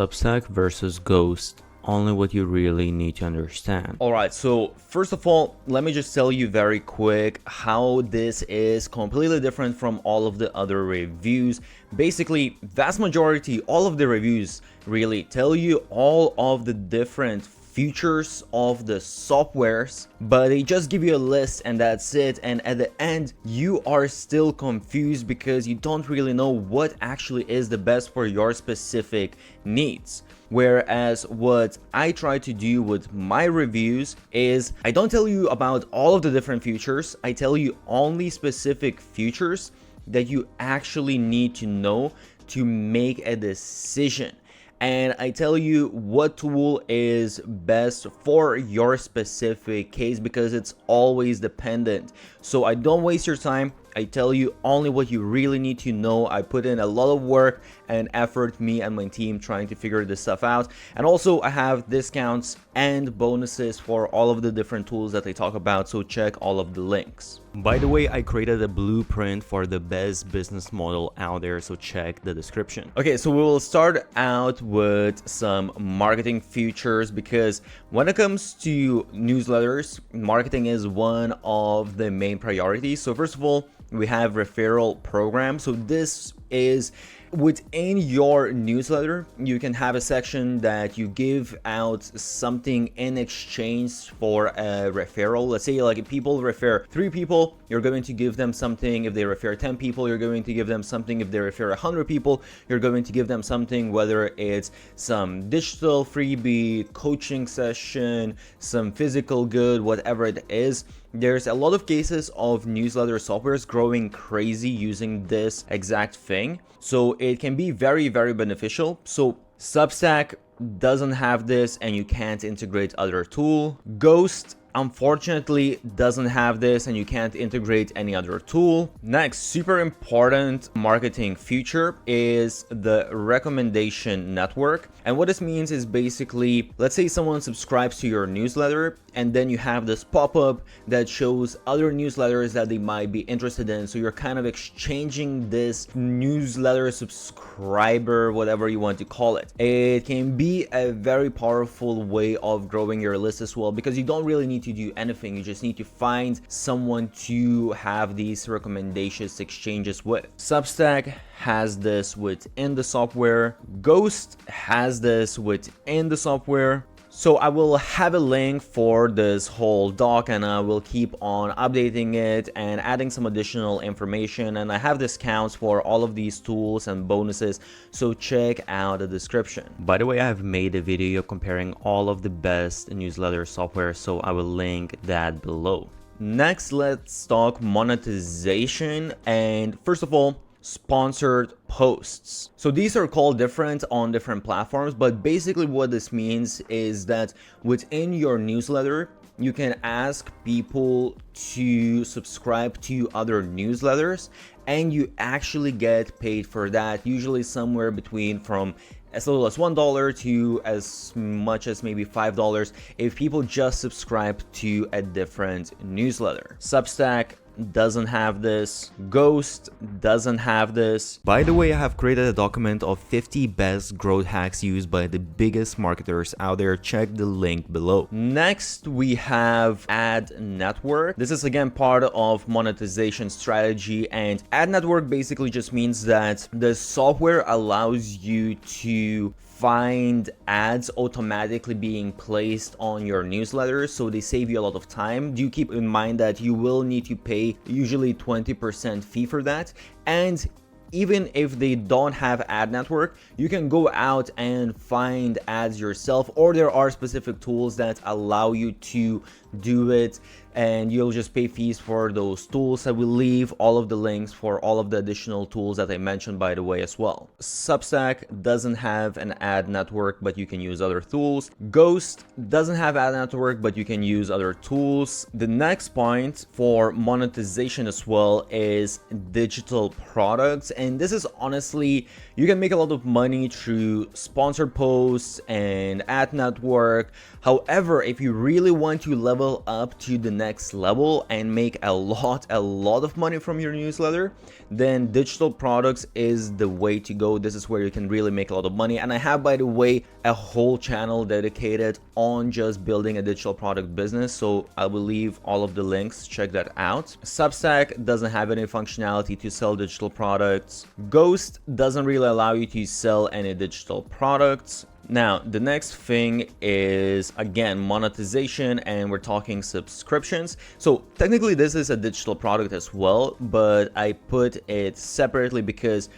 Substack versus Ghost. Only what you really need to understand. Alright, so first of all, let me just tell you very quick how this is completely different from all of the other reviews. Basically, vast majority, all of the reviews really tell you all of the different features of the softwares, but they just give you a list and that's it, and at the end you are still confused because you don't really know what actually is the best for your specific needs. Whereas what I try to do with my reviews is I don't tell you about all of the different features, I tell you only specific features that you actually need to know to make a decision. And I tell you what tool is best for your specific case because it's always dependent. So I don't waste your time. I tell you only what you really need to know. I put in a lot of work and effort, me and my team, trying to figure this stuff out. And also I have discounts and bonuses for all of the different tools that I talk about, so check all of the links. By the way, I created a blueprint for the best business model out there, so check the description. Okay, so we will start out with some marketing features because when it comes to newsletters, marketing is one of the main priorities. So first of all, we have referral program. So this is within your newsletter, you can have a section that you give out something in exchange for a referral. Let's say like if people refer 3 people, you're going to give them something. If they refer 10 people, you're going to give them something. If they refer 100 people, you're going to give them something, whether it's some digital freebie, coaching session, some physical good, whatever it is. There's a lot of cases of newsletter softwares growing crazy using this exact thing. So it can be very, very beneficial. So Substack doesn't have this and you can't integrate other tool. Ghost unfortunately doesn't have this and you can't integrate any other tool. Next, super important marketing feature is the recommendation network. And what this means is basically, let's say someone subscribes to your newsletter and then you have this pop-up that shows other newsletters that they might be interested in. So you're kind of exchanging this newsletter subscriber, whatever you want to call it. It can be a very powerful way of growing your list as well, because you don't really need to do anything. You just need to find someone to have these recommendations exchanges with. Substack has this within the software. Ghost has this within the software. So I will have a link for this whole doc and I will keep on updating it and adding some additional information, and I have discounts for all of these tools and bonuses, so check out the description. By the way, I have made a video comparing all of the best newsletter software, so I will link that below. Next, let's talk monetization, and first of all, sponsored posts. So these are called different on different platforms, but basically what this means is that within your newsletter, you can ask people to subscribe to other newsletters and you actually get paid for that, usually somewhere between from as little as $1 to as much as maybe $5 if people just subscribe to a different newsletter. Substack doesn't have this. Ghost doesn't have this. By the way, I have created a document of 50 best growth hacks used by the biggest marketers out there. Check the link below. Next, we have ad network. This is again part of monetization strategy, and ad network basically just means that the software allows you to find ads automatically being placed on your newsletters, so they save you a lot of time. Do keep in mind that you will need to pay usually 20% fee for that, and even if they don't have ad network, you can go out and find ads yourself, or there are specific tools that allow you to do it, and you'll just pay fees for those tools. I will leave all of the links for all of the additional tools that I mentioned, by the way, as well. Substack doesn't have an ad network, but you can use other tools. Ghost doesn't have ad network, but you can use other tools. The next point for monetization as well is digital products, and this is honestly, you can make a lot of money through sponsored posts and ad network. However, if you really want to level level up to the next level and make a lot of money from your newsletter, then digital products is the way to go. This is where you can really make a lot of money. And I have, by the way, a whole channel dedicated on just building a digital product business, so I will leave all of the links. Check that out. Substack doesn't have any functionality to sell digital products. Ghost doesn't really allow you to sell any digital products. Now, the next thing is, again, monetization, and we're talking subscriptions. So technically this is a digital product as well, but I put it separately because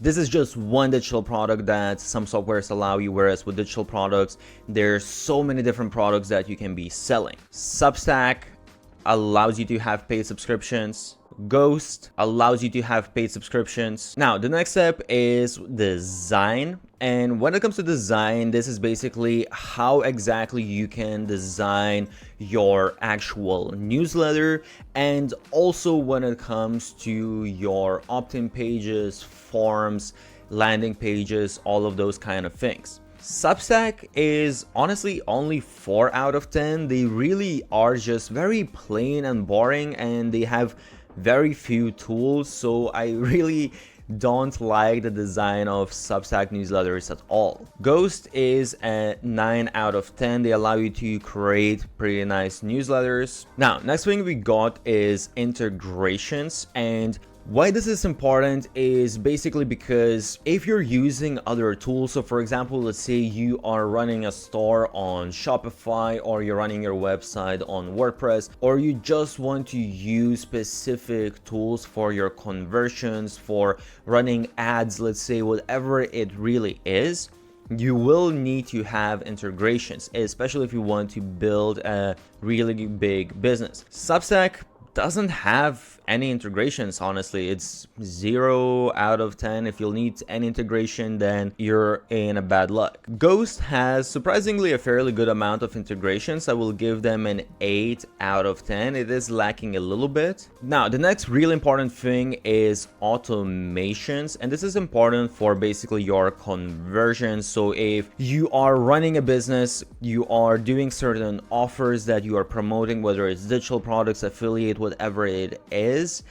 this is just one digital product that some softwares allow you, whereas with digital products, there's so many different products that you can be selling. Substack allows you to have paid subscriptions. Ghost allows you to have paid subscriptions. Now, the next step is design. And when it comes to design, this is basically how exactly you can design your actual newsletter, and also when it comes to your opt-in pages, forms, landing pages, all of those kind of things. Substack is honestly only 4 out of 10. They really are just very plain and boring, and they have very few tools, so I really don't like the design of Substack newsletters at all. Ghost is a 9 out of 10. They allow you to create pretty nice newsletters. Now, next thing we got is integrations, and why this is important is basically because if you're using other tools, so for example, let's say you are running a store on Shopify, or you're running your website on WordPress, or you just want to use specific tools for your conversions, for running ads, let's say, whatever it really is, you will need to have integrations, especially if you want to build a really big business. Substack doesn't have any integrations, honestly. It's 0 out of 10. If you'll need any integration, then you're in a bad luck. Ghost has surprisingly a fairly good amount of integrations. I will give them an 8 out of 10. It is lacking a little bit. Now, the next really important thing is automations, and this is important for basically your conversions. So if you are running a business, you are doing certain offers that you are promoting, whether it's digital products, affiliate, whatever it is,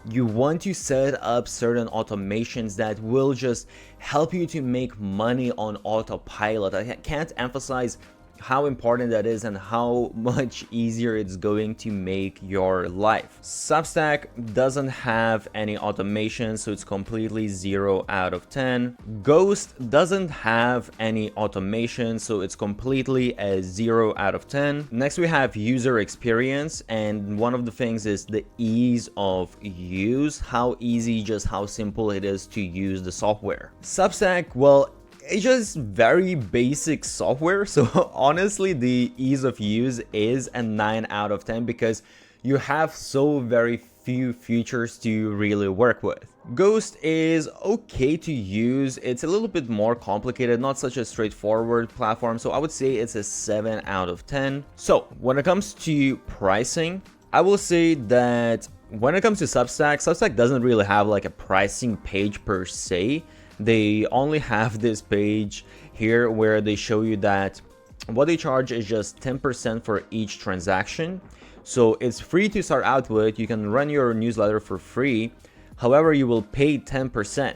you want to set up certain automations that will just help you to make money on autopilot. I can't emphasize how important that is and how much easier it's going to make your life. Substack doesn't have any automation, so it's completely 0 out of 10. Ghost doesn't have any automation, so it's completely a 0 out of 10. Next, we have user experience, and one of the things is the ease of use, how easy, just how simple it is to use the software. Substack, well, it's just very basic software, so honestly the ease of use is a 9 out of 10 because you have so very few features to really work with. Ghost is okay to use. It's a little bit more complicated, not such a straightforward platform, so I would say it's a 7 out of 10. So when it comes to pricing, I will say that when it comes to Substack doesn't really have like a pricing page per se. They only have this page here where they show you that what they charge is just 10% for each transaction. So it's free to start out with. You can run your newsletter for free. However, you will pay 10%.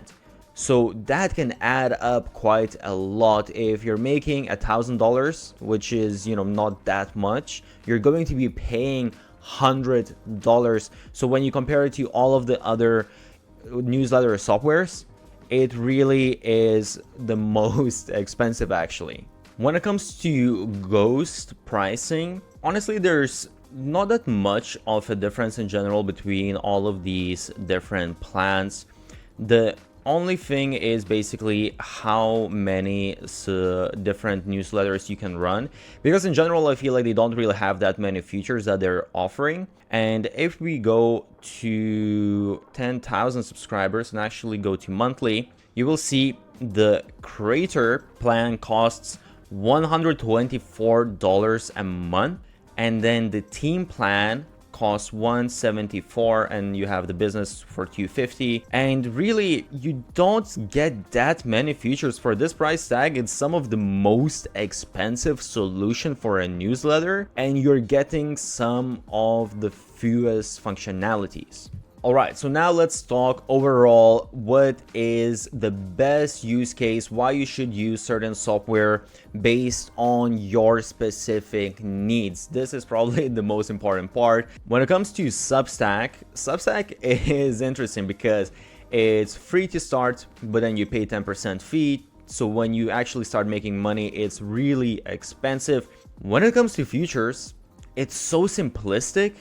So that can add up quite a lot. If you're making $1,000, which is, not that much, you're going to be paying $100. So when you compare it to all of the other newsletter softwares, it really is the most expensive actually. When it comes to Ghost pricing, honestly, there's not that much of a difference in general between all of these different plans. The only thing is basically how many different newsletters you can run, because in general I feel like they don't really have that many features that they're offering. And if we go to 10,000 subscribers and actually go to monthly, you will see the creator plan costs $124 a month, and then the team plan costs 174 and you have the business for 250, and really you don't get that many features for this price tag. It's some of the most expensive solution for a newsletter, and you're getting some of the fewest functionalities. Alright, so now let's talk overall what is the best use case, why you should use certain software based on your specific needs. This is probably the most important part. When it comes to Substack, Substack is interesting because it's free to start, but then you pay 10% fee. So when you actually start making money, it's really expensive. When it comes to features, it's so simplistic,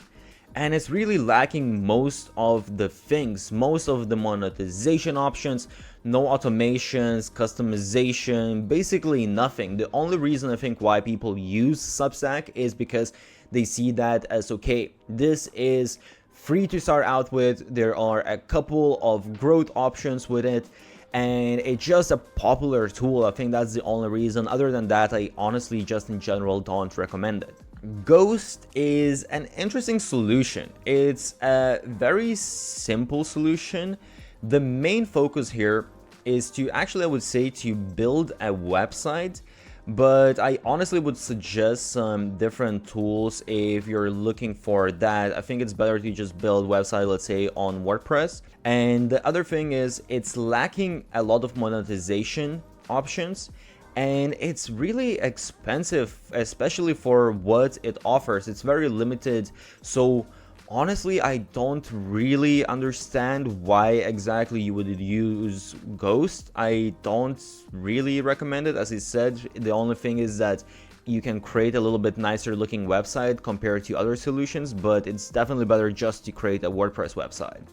and it's really lacking most of the things, most of the monetization options, no automations, customization, basically nothing. The only reason I think why people use Substack is because they see that as, okay, this is free to start out with, there are a couple of growth options with it, and it's just a popular tool. I think that's the only reason. Other than that, I honestly just in general don't recommend it. Ghost is an interesting solution. It's a very simple solution. The main focus here is to actually, I would say, to build a website, but I honestly would suggest some different tools if you're looking for that. I think it's better to just build website, let's say, on WordPress. And the other thing is it's lacking a lot of monetization options, and it's really expensive, especially for what it offers. It's very limited. So honestly, I don't really understand why exactly you would use Ghost. I don't really recommend it. As I said, the only thing is that you can create a little bit nicer looking website compared to other solutions, but it's definitely better just to create a WordPress website.